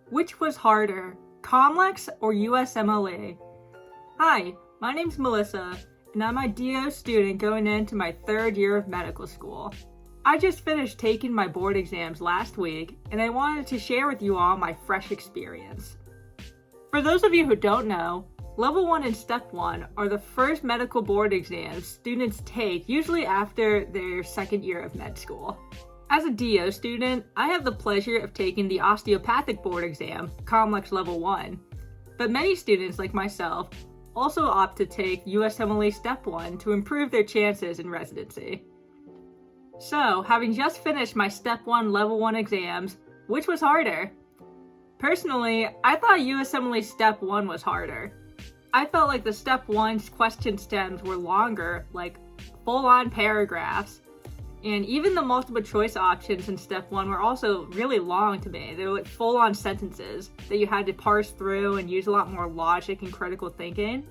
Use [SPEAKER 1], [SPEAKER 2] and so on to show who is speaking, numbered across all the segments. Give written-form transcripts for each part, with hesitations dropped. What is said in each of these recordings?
[SPEAKER 1] Which was harder, COMLEX or USMLE? Hi, my name's Melissa, and I'm a DO student going into my third year of medical school. I just finished taking my board exams last week, and I wanted to share with you all my fresh experience. For those of you who don't know, Level 1 and Step 1 are the first medical board exams students take usually after their second year of med school. As a DO student, I have the pleasure of taking the osteopathic board exam, COMLEX Level 1, but many students like myself also opt to take USMLE Step 1 to improve their chances in residency. So, having just finished my Step 1 Level 1 exams, which was harder? Personally, I thought USMLE Step 1 was harder. I felt like the Step 1 question stems were longer, like full-on paragraphs, and even the multiple choice options in Step 1 were also really long to me. They were like full-on sentences that you had to parse through and use a lot more logic and critical thinking.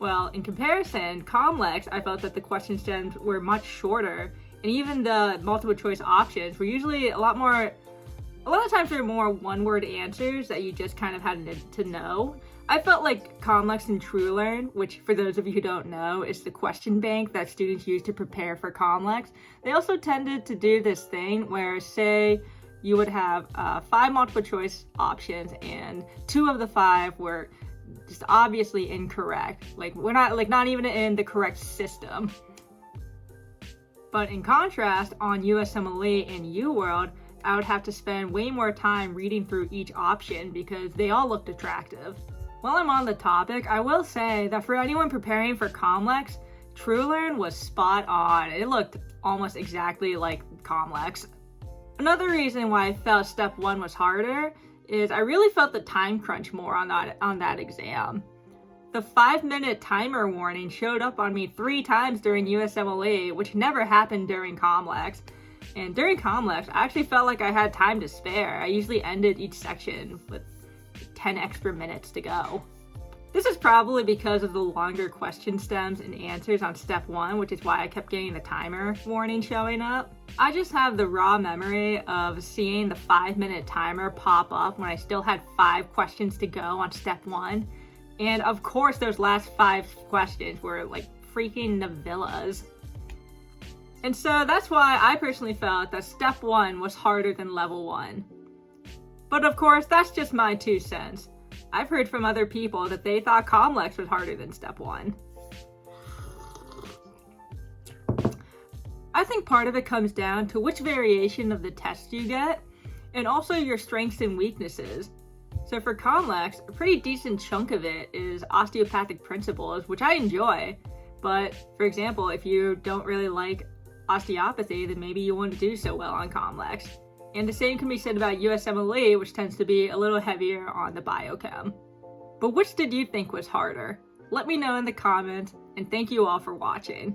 [SPEAKER 1] Well, in comparison, COMLEX, I felt that the question stems were much shorter, and even the multiple choice options were usually a lot of times they're more one-word answers that you just kind of had to know. I felt like COMLEX and TrueLearn, which for those of you who don't know, is the question bank that students use to prepare for COMLEX. They also tended to do this thing where, say, you would have 5 multiple choice options and 2 of the 5 were just obviously incorrect. We're not even in the correct system. But in contrast, on USMLE and UWorld, I would have to spend way more time reading through each option because they all looked attractive. While I'm on the topic, I will say that for anyone preparing for COMLEX, TrueLearn was spot on. It looked almost exactly like COMLEX. Another reason why I felt Step 1 was harder is I really felt the time crunch more on that exam. The 5-minute timer warning showed up on me 3 times during USMLE, which never happened during COMLEX. And during COMLEX, I actually felt like I had time to spare. I usually ended each section with 10 extra minutes to go. This is probably because of the longer question stems and answers on Step 1, which is why I kept getting the timer warning showing up. I just have the raw memory of seeing the 5-minute timer pop up when I still had 5 questions to go on Step 1. And of course, those last 5 questions were like freaking novellas. And so that's why I personally felt that Step 1 was harder than Level 1. But of course, that's just my 2 cents. I've heard from other people that they thought COMLEX was harder than Step 1. I think part of it comes down to which variation of the test you get, and also your strengths and weaknesses. So for COMLEX, a pretty decent chunk of it is osteopathic principles, which I enjoy. But for example, if you don't really like osteopathy, then maybe you wouldn't do so well on COMLEX. And the same can be said about USMLE, which tends to be a little heavier on the biochem. But which did you think was harder? Let me know in the comments, and thank you all for watching.